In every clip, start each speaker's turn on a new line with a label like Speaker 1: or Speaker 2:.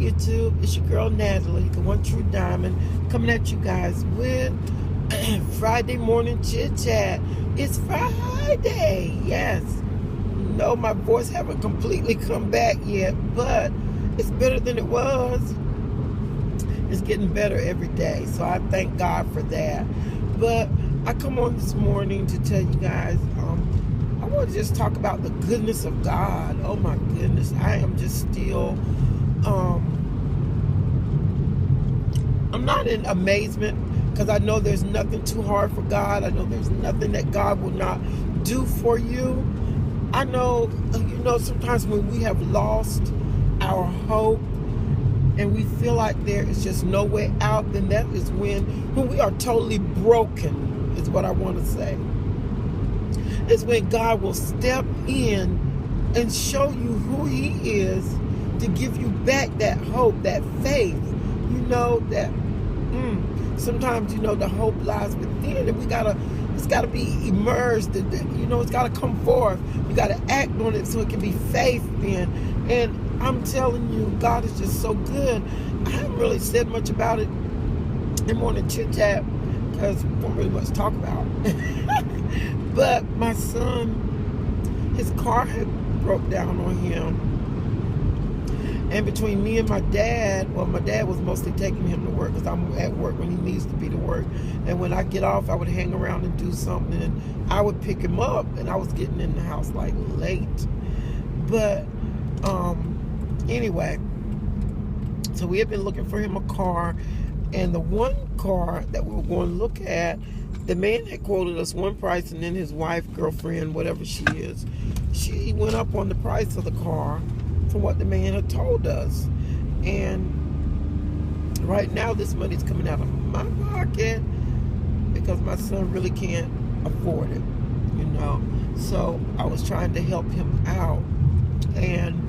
Speaker 1: YouTube? It's your girl Natalie, the one true diamond, coming at you guys with Friday morning chit chat. It's Friday, yes. No, my voice haven't completely come back yet, but it's better than it was. It's getting better every day, so I thank God for that. But I come on this morning to tell you guys, I want to just talk about the goodness of God. Oh my goodness, I am just still, I'm not in amazement, because I know there's nothing too hard for God. I know there's nothing that God will not do for you. I know, sometimes when we have lost our hope and we feel like there is just no way out, then that is when we are totally broken, is what I want to say. It's when God will step in and show you who He is to give you back that hope, that faith. That sometimes, the hope lies within, and it's gotta be immersed, it's gotta come forth. You gotta act on it so it can be faith then. And I'm telling you, God is just so good. I haven't really said much about it in morning chit chat because we don't really much to talk about. But my son, his car had broke down on him. And between me and my dad, well, my dad was mostly taking him to work because I'm at work when he needs to be to work. And when I get off, I would hang around and do something, and I would pick him up, and I was getting in the house like late. But anyway, so we had been looking for him a car, and the one car that we were going to look at, the man had quoted us one price, and then his wife, girlfriend, whatever she is, she went up on the price of the car from what the man had told us. And right now this money's coming out of my pocket because my son really can't afford it, so I was trying to help him out, and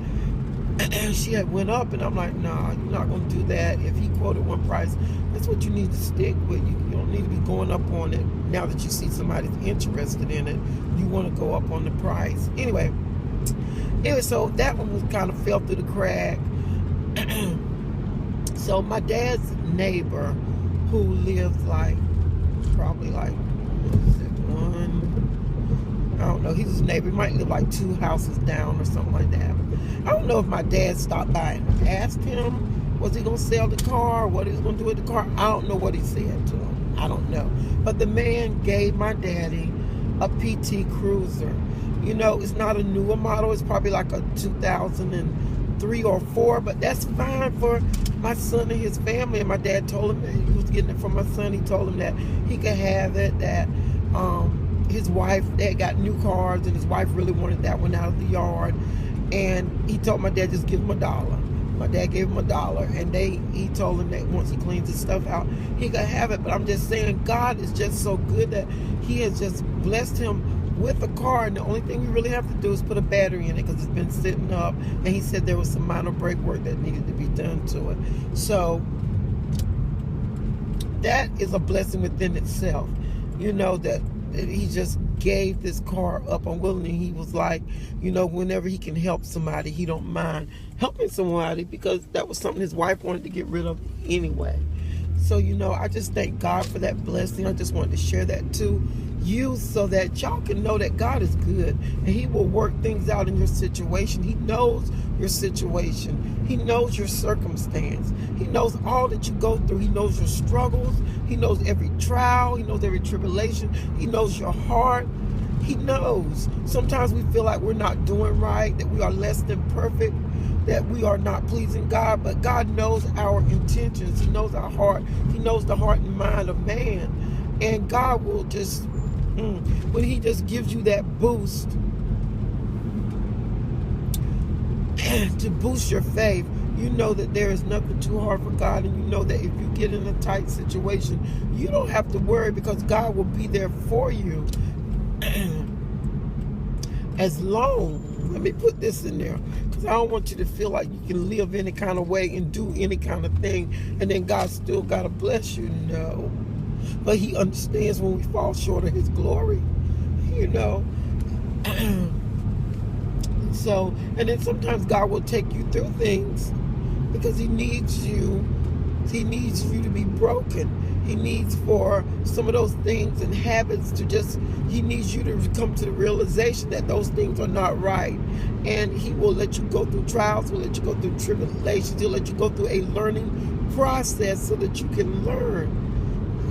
Speaker 1: she had went up, and I'm like, nah, you're not going to do that. If he quoted one price, that's what you need to stick with. You don't need to be going up on it. Now that you see somebody's interested in it, you want to go up on the price. Anyway, so that one was kind of fell through the crack. So my dad's neighbor, who lives probably I don't know, he's his neighbor. He might live like 2 houses down or something like that. I don't know if my dad stopped by and asked him, was he going to sell the car, or what he was going to do with the car. I don't know what he said to him. I don't know. But the man gave my daddy a PT Cruiser. It's not a newer model. It's probably like a 2003 or 4, but that's fine for my son and his family. And my dad told him that he was getting it for my son. He told him that he could have it, that his wife, they got new cars, and his wife really wanted that one out of the yard. And he told my dad, just give him $1. My dad gave him $1, and he told him that once he cleans his stuff out, he could have it. But I'm just saying, God is just so good that He has just blessed him with a car, and the only thing we really have to do is put a battery in it because it's been sitting up, and he said there was some minor brake work that needed to be done to it. So that is a blessing within itself, that he just gave this car up unwillingly. He was like, whenever he can help somebody, he don't mind helping somebody, because that was something his wife wanted to get rid of anyway. So, I just thank God for that blessing. I just wanted to share that to you so that y'all can know that God is good, and He will work things out in your situation. He knows your situation. He knows your circumstance. He knows all that you go through. He knows your struggles. He knows every trial. He knows every tribulation. He knows your heart. He knows. Sometimes we feel like we're not doing right, that we are less than perfect, that we are not pleasing God, but God knows our intentions. He knows our heart. He knows the heart and mind of man. And God will just, when He just gives you that boost to boost your faith, you know that there is nothing too hard for God, and you know that if you get in a tight situation, you don't have to worry, because God will be there for you. As long, let me put this in there, because I don't want you to feel like you can live any kind of way and do any kind of thing, and then God still got to bless you. No. But He understands when we fall short of His glory, So, and then sometimes God will take you through things because he needs you. He needs you to be broken. He needs for some of those things and habits to just, he needs you to come to the realization that those things are not right. And he will let you go through trials, will let you go through tribulations, he'll let you go through a learning process so that you can learn.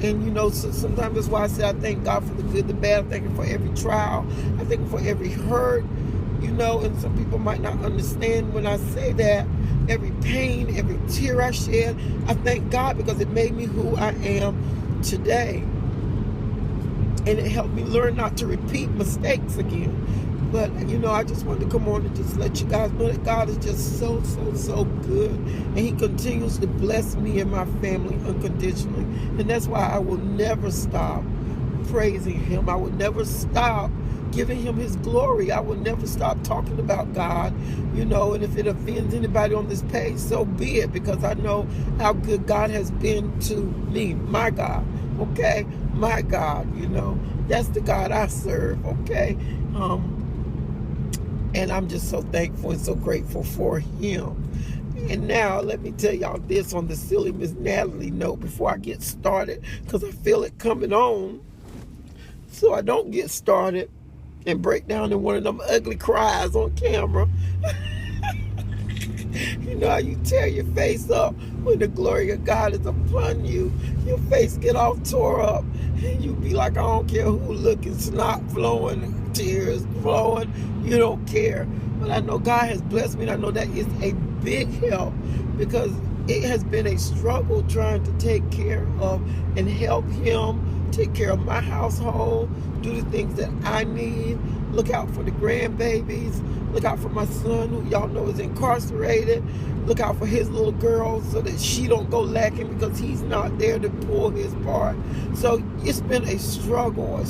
Speaker 1: And you know, so sometimes that's why I say I thank God for the good, the bad. I thank him for every trial. I thank him for every hurt. You know, and some people might not understand when I say that. Every pain, every tear I shed, I thank God because it made me who I am today. And it helped me learn not to repeat mistakes again. But, you know, I just wanted to come on and just let you guys know that God is just so, so, so good. And he continues to bless me and my family unconditionally. And that's why I will never stop praising him. I will never stop giving him his glory. I will never stop talking about God, you know, and if it offends anybody on this page, so be it, because I know how good God has been to me, my God, okay, my God, you know, that's the God I serve, okay, and I'm just so thankful and so grateful for him. And now let me tell y'all this on the silly Miss Natalie note before I get started, because I feel it coming on, so I don't get started and break down in one of them ugly cries on camera. You know how you tear your face up when the glory of God is upon you. Your face get all tore up. And you be like, I don't care who looking, snot flowing, tears flowing. You don't care. But I know God has blessed me, and I know that is a big help, because it has been a struggle trying to take care of and help him take care of my household, do the things that I need, look out for the grandbabies, look out for my son, who y'all know is incarcerated, look out for his little girl so that she don't go lacking because he's not there to pull his part. So it's been a struggle.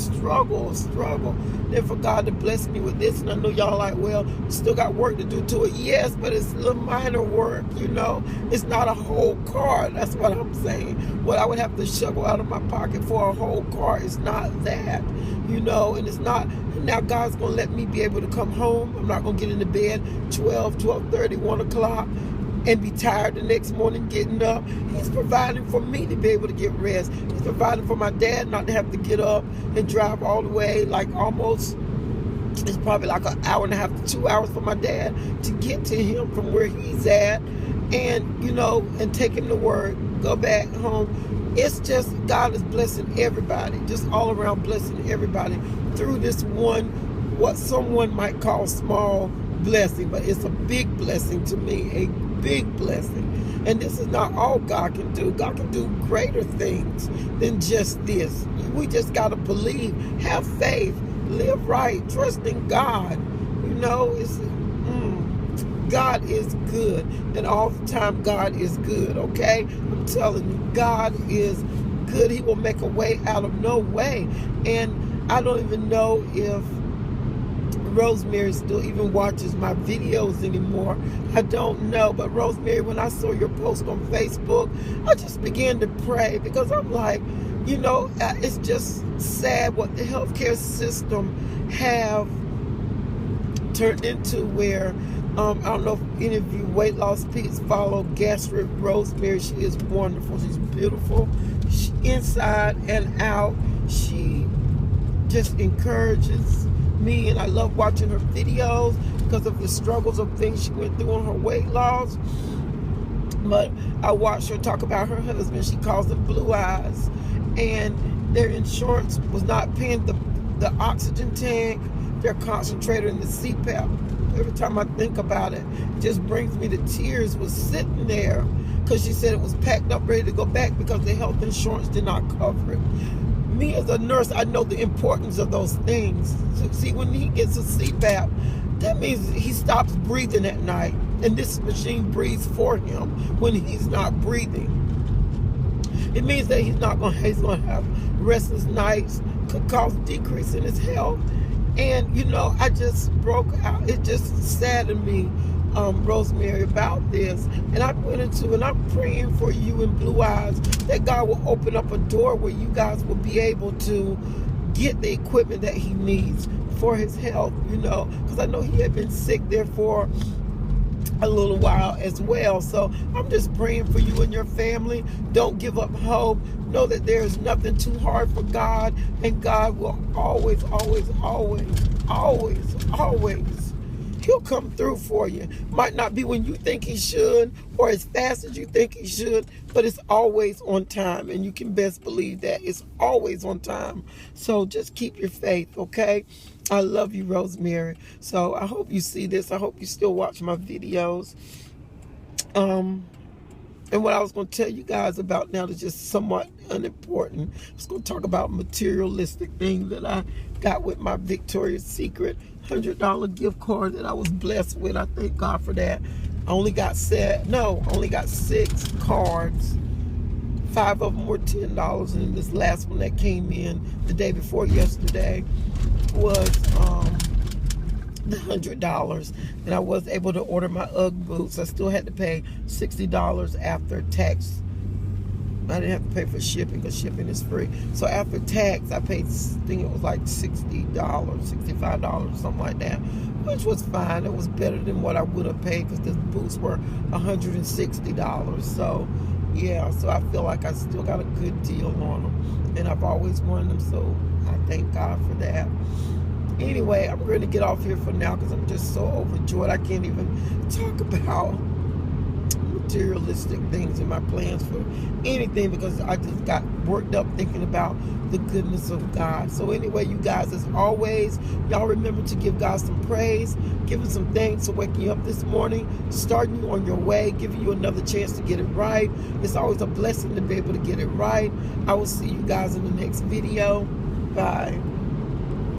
Speaker 1: Then for God to bless me with this, and I know y'all like, well, still got work to do to it. Yes, but it's a little minor work, you know. It's not a whole car. That's what I'm saying. What I would have to shovel out of my pocket for a whole car is not that, you know, and it's not. Now God's going to let me be able to come home. I'm not going to get into bed 12:30, 1 o'clock and be tired the next morning getting up. He's providing for me to be able to get rest. He's providing for my dad not to have to get up and drive all the way, like almost, it's probably like an hour and a half to 2 hours for my dad to get to him from where he's at, and, you know, and take him to work, go back home. It's just, God is blessing everybody, just all around blessing everybody through this one, what someone might call small blessing, but it's a big blessing to me, a big blessing. And this is not all God can do. God can do greater things than just this. We just got to believe, have faith, live right, trust in God. You know, it's God is good, and all the time God is good, okay? I'm telling you, God is good. He will make a way out of no way. And I don't even know if Rosemary still even watches my videos anymore. I don't know. But Rosemary, when I saw your post on Facebook, I just began to pray, because I'm like, you know, it's just sad what the healthcare system have turned into, where I don't know if any of you weight loss peeps follow Gastric Rosemary. She is wonderful. She's beautiful. She, inside and out, she just encourages me, and I love watching her videos because of the struggles of things she went through on her weight loss. But I watched her talk about her husband. She calls him Blue Eyes, and their insurance was not paying the oxygen tank, their concentrator, and the CPAP. Every time I think about it, it just brings me to tears. Was sitting there because she said it was packed up, ready to go back, because the health insurance did not cover it. Me as a nurse, I know the importance of those things. So, see, when he gets a CPAP, that means he stops breathing at night, and this machine breathes for him when he's not breathing. It means that he's going to have restless nights, could cause decrease in his health. And, you know, I just broke out. It just saddened me, Rosemary, about this. And I went into, and I'm praying for you and Blue Eyes, that God will open up a door where you guys will be able to get the equipment that he needs for his health, you know, because I know he had been sick there for a little while as well. So I'm just praying for you and your family. Don't give up hope. Know that there is nothing too hard for God, and God will always, always, always, always, always, He'll come through for you. Might not be when you think He should or as fast as you think He should, but it's always on time, and you can best believe that it's always on time. So just keep your faith, okay? I love you, Rosemary. So I hope you see this. I hope you still watch my videos. And what I was going to tell you guys about now is just somewhat unimportant. I was going to talk about materialistic things that I got with my Victoria's Secret $100 gift card that I was blessed with. I thank God for that. I only got 6 cards. 5 of them were $10, and this last one that came in the day before yesterday was the $100, and I was able to order my UGG boots. I still had to pay $60 after tax. I didn't have to pay for shipping because shipping is free. So after tax, I paid, I think it was like $60, $65, something like that, which was fine. It was better than what I would have paid because the boots were $160. So yeah, so I feel like I still got a good deal on them, and I've always wanted them, so I thank God for that. Anyway, I'm going to get off here for now because I'm just so overjoyed. I can't even talk about materialistic things and my plans for anything because I just got worked up thinking about the goodness of God. So anyway, you guys, as always, y'all remember to give God some praise, give Him some thanks for waking you up this morning, starting you on your way, giving you another chance to get it right. It's always a blessing to be able to get it right. I will see you guys in the next video. Bye.